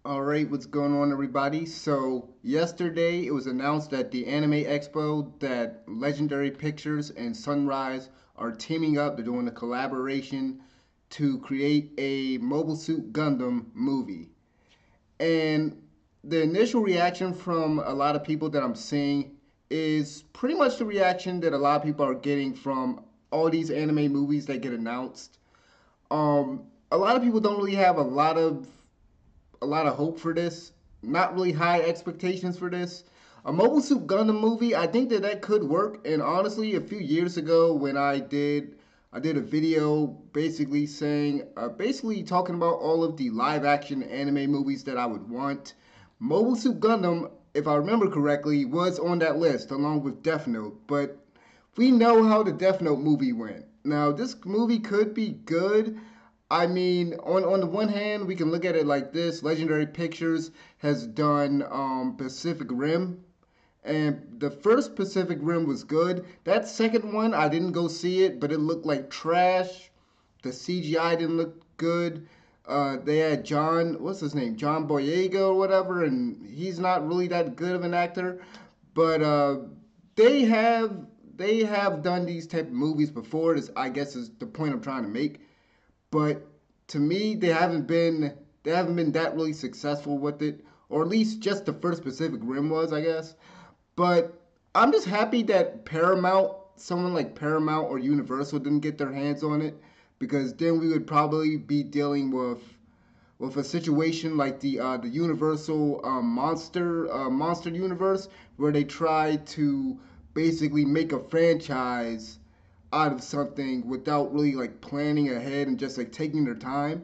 All right, what's going on, everybody? So, yesterday it was announced at the Anime Expo that Legendary Pictures and Sunrise are teaming up. They're doing a collaboration to create a Mobile Suit Gundam movie. And the initial reaction from a lot of people that I'm seeing is pretty much the reaction that a lot of people are getting from all these anime movies that get announced. A lot of people don't really have a lot of hope for this. Not really high expectations for this. A Mobile Suit Gundam movie, I think that could work. And honestly, a few years ago when I did a video basically basically talking about all of the live action anime movies that I would want. Mobile Suit Gundam, if I remember correctly, was on that list along with Death Note. But we know how the Death Note movie went. Now, this movie could be good. I mean, on the one hand, we can look at it like this: Legendary Pictures has done Pacific Rim, and the first Pacific Rim was good. That second one, I didn't go see it, but it looked like trash. The CGI didn't look good. They had what's his name, John Boyega or whatever, and he's not really that good of an actor. But they have they have done these type of movies before. This, I guess, is the point I'm trying to make. But to me, they haven't been that really successful with it, or at least just the first Pacific Rim was, I guess. But I'm just happy that someone like Paramount or Universal didn't get their hands on it, because then we would probably be dealing with a situation like the Universal monster universe, where they tried to basically make a franchise out of something without really like planning ahead and just like taking their time.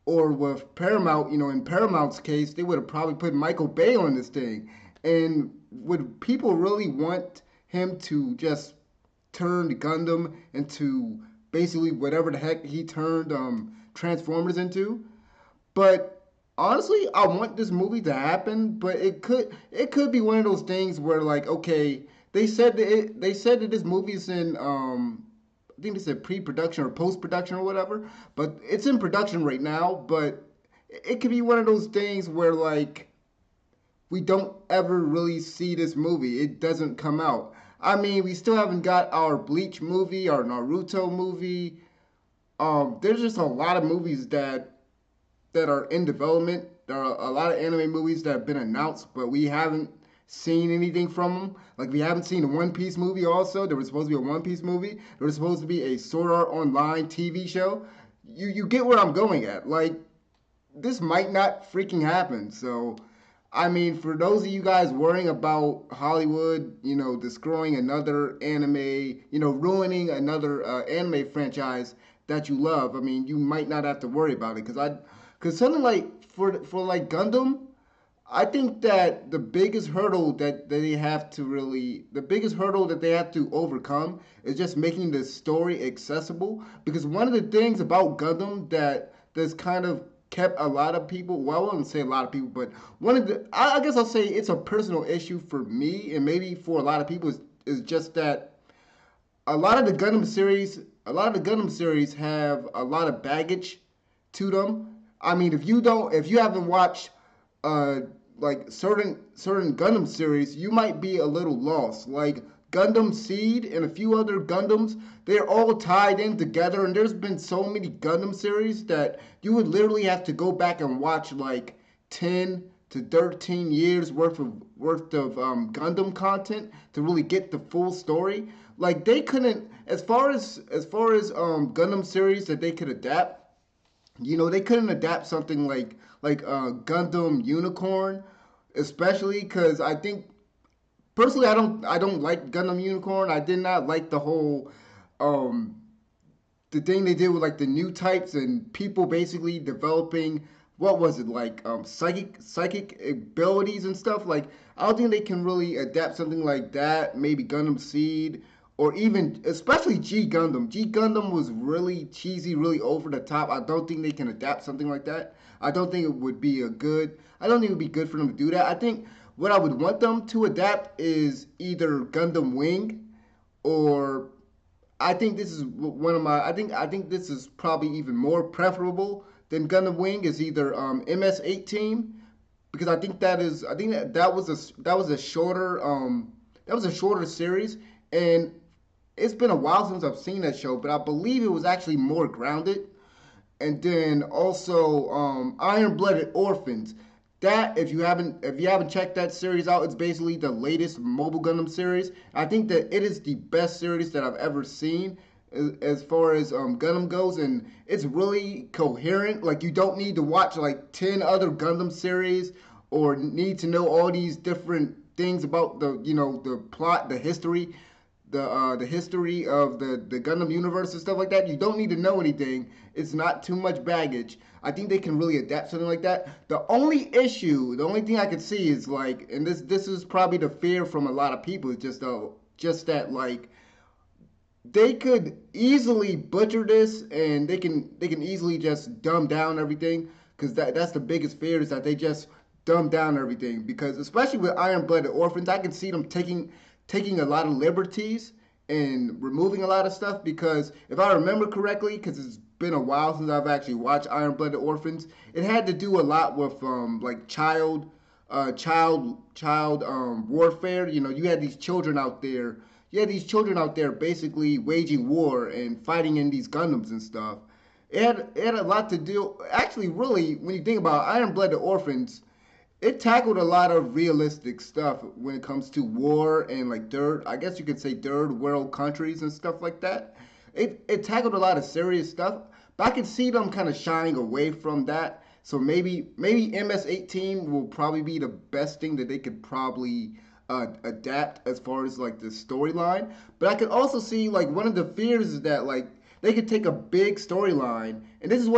Or with Paramount, in Paramount's case, they would have probably put Michael Bay on this thing. And would people really want him to just turn Gundam into basically whatever the heck he turned Transformers into? But honestly, I want this movie to happen, but it could be one of those things where like, okay, they said that this movie's in I think they said pre-production or post-production or whatever, but it's in production right now. But it could be one of those things where like we don't ever really see this movie. It doesn't come out. I mean, we still haven't got our Bleach movie, our Naruto movie. There's just a lot of movies that are in development. There are a lot of anime movies that have been announced, but we haven't seen anything from them. Like we haven't seen a One Piece movie. Also, there was supposed to be a One Piece movie. There was supposed to be a Sword Art Online TV show. You get where I'm going at. Like this might not freaking happen. So, I mean, for those of you guys worrying about Hollywood, destroying another anime, ruining another anime franchise that you love, I mean, you might not have to worry about it because something like for like Gundam, I think that the biggest hurdle that they have to overcome is just making the story accessible. Because one of the things about Gundam that's kind of kept a lot of people, well, I wouldn't say a lot of people, but I guess I'll say it's a personal issue for me and maybe for a lot of people is just that a lot of the Gundam series, a lot of the Gundam series have a lot of baggage to them. I mean, if you haven't watched uh like certain Gundam series, you might be a little lost. Like Gundam Seed and a few other Gundams, they're all tied in together, and there's been so many Gundam series that you would literally have to go back and watch like 10 to 13 years worth of Gundam content to really get the full story. Like they couldn't, as far as Gundam series that they could adapt, they couldn't adapt something like Gundam Unicorn, especially because I think personally I don't like Gundam Unicorn. I did not like um the thing they did with like the new types and people basically developing what was it like psychic abilities and stuff. Like I don't think they can really adapt something like that. Maybe Gundam Seed or even especially G Gundam. G Gundam was really cheesy, really over the top. I don't think they can adapt something like that. I don't think it would be good for them to do that. I think what I would want them to adapt is either Gundam Wing or I think this is one of my. I think this is probably even more preferable than Gundam Wing is either MS-18 because I think that was a shorter that was a shorter series, and it's been a while since I've seen that show, but I believe it was actually more grounded. And then also Iron Blooded Orphans. That if you haven't checked that series out, it's basically the latest Mobile Gundam series. I think that it is the best series that I've ever seen as far as Gundam goes, and it's really coherent. Like you don't need to watch like 10 other Gundam series or need to know all these different things about the plot, the history of the Gundam universe and stuff like that. You don't need to know anything. It's not too much baggage. I think they can really adapt something like that. The only thing I could see is like, and this is probably the fear from a lot of people, is just that like they could easily butcher this, and they can easily just dumb down everything, because that's the biggest fear, is that they just dumb down everything, because especially with Iron Blooded Orphans, I can see them taking a lot of liberties and removing a lot of stuff, because if I remember correctly, because it's been a while since I've actually watched Iron Blooded Orphans, it had to do a lot with like child warfare. You know, you had these children out there. You had these children out there basically waging war and fighting in these Gundams and stuff. It had a lot to do. Actually, really, when you think about Iron Blooded Orphans, it tackled a lot of realistic stuff when it comes to war and like I guess you could say third world countries and stuff like that. It tackled a lot of serious stuff, but I could see them kind of shying away from that. So maybe MS-18 will probably be the best thing that they could probably adapt as far as like the storyline. But I could also see like one of the fears is that like they could take a big storyline, and this is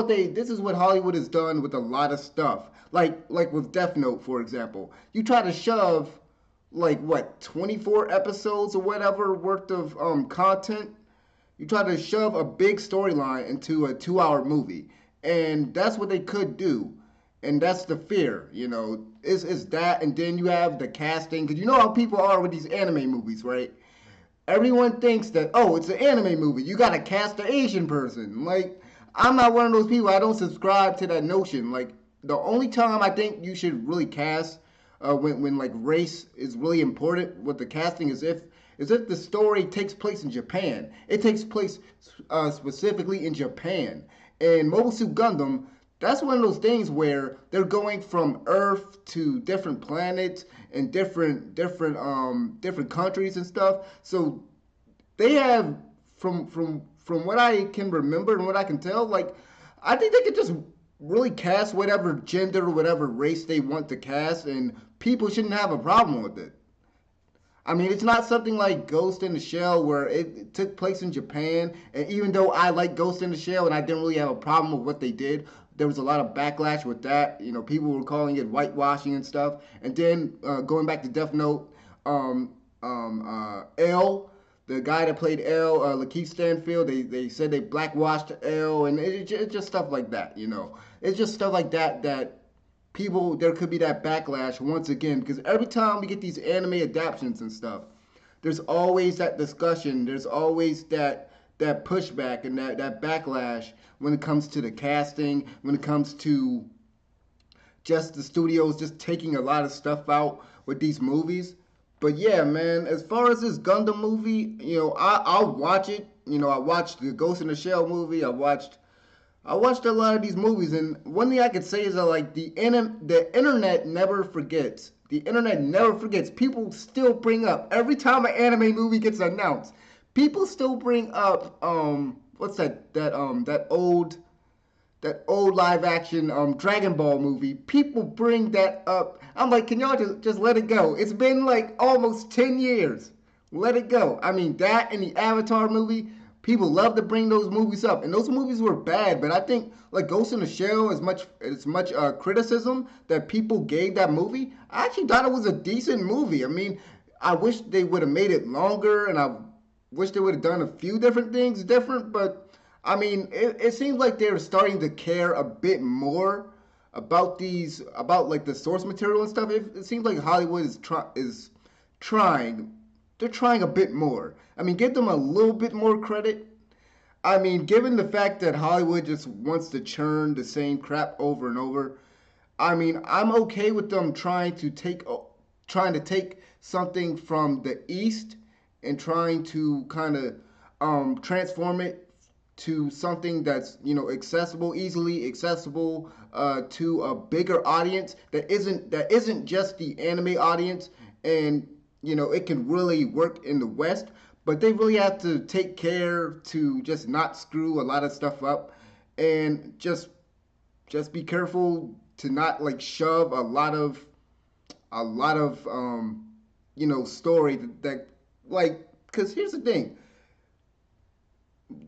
what Hollywood has done with a lot of stuff. Like with Death Note, for example. You try to shove like what 24 episodes or whatever worth of content. You try to shove a big storyline into a 2-hour movie, and that's what they could do. And that's the fear, is that, and then you have the casting, because you know how people are with these anime movies, right? Everyone thinks that, oh, it's an anime movie, you gotta cast an Asian person. Like, I'm not one of those people. I don't subscribe to that notion. Like, the only time I think you should really cast when like race is really important with the casting is if the story takes place in Japan. It takes place specifically in Japan. And Mobile Suit Gundam, that's one of those things where they're going from Earth to different planets and different countries and stuff. So they have from what I can remember and what I can tell, like I think they could just really cast whatever gender or whatever race they want to cast, and people shouldn't have a problem with it. I mean, it's not something like Ghost in the Shell where it took place in Japan, and even though I like Ghost in the Shell and I didn't really have a problem with what they did, there was a lot of backlash with that. You know, people were calling it whitewashing and stuff. And then going back to Death Note, L, the guy that played L, Lakeith Stanfield, they said they blackwashed L, and it's just stuff like that. It's just stuff like that people, there could be that backlash once again, because every time we get these anime adaptations and stuff, there's always that discussion, there's always that pushback and that backlash when it comes to the casting, when it comes to just the studios just taking a lot of stuff out with these movies. But yeah, man, as far as this Gundam movie, I'll watch it. I watched the Ghost in the Shell movie. I watched a lot of these movies, and one thing I could say is that like the internet never forgets. The internet never forgets. People still bring up every time an anime movie gets announced. People still bring up what's that old live action Dragon Ball movie. People bring that up. I'm like, can y'all just let it go? It's been like almost 10 years. Let it go. I mean, that and the Avatar movie, people love to bring those movies up. And those movies were bad, but I think like Ghost in the Shell, as much criticism that people gave that movie, I actually thought it was a decent movie. I mean, I wish they would have made it longer, and I wish they would have done a few different things different, but I mean, it seems like they're starting to care a bit more about like the source material and stuff. It seems like Hollywood is trying. They're trying a bit more. I mean, give them a little bit more credit. I mean, given the fact that Hollywood just wants to churn the same crap over and over, I mean, I'm okay with them trying to take something from the East and trying to kind of transform it to something that's accessible, easily accessible to a bigger audience that isn't just the anime audience, and it can really work in the West. But they really have to take care to just not screw a lot of stuff up, and just be careful to not like shove a lot of story that like, because here's the thing,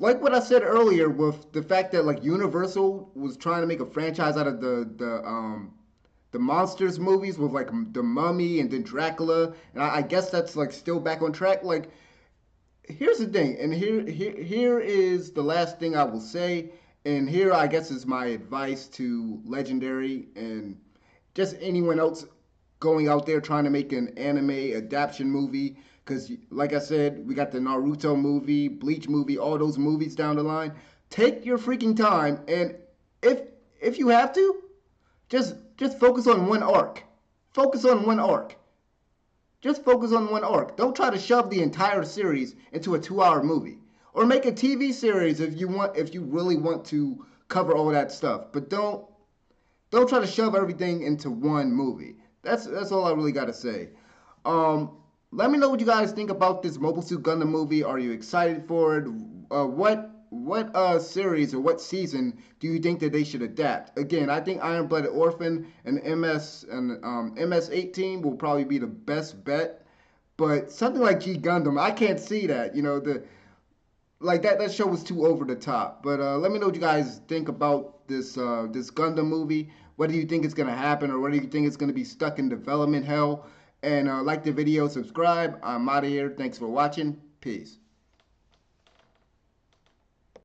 like what I said earlier with the fact that like Universal was trying to make a franchise out of the monsters movies with like the Mummy and then Dracula, and I guess that's like still back on track. Like, here's the thing, and here is the last thing I will say, and here I guess is my advice to Legendary and just anyone else going out there trying to make an anime adaptation movie. Because, like I said, we got the Naruto movie, Bleach movie, all those movies down the line. Take your freaking time, and if if you have to, just focus on one arc. Focus on one arc. Just focus on one arc. Don't try to shove the entire series into a 2-hour movie. Or make a TV series if you really want to cover all that stuff. But don't try to shove everything into one movie. That's all I really got to say. Um, Let me know what you guys think about this Mobile Suit Gundam movie. Are you excited for it? What series or what season do you think that they should adapt? Again, I think Iron Blooded Orphan and MS-18 will probably be the best bet. But something like G Gundam, I can't see that. The like that show was too over the top. But let me know what you guys think about this Gundam movie. What do you think is gonna happen, or what do you think is gonna be stuck in development hell? And like the video, subscribe. I'm out of here. Thanks for watching. Peace.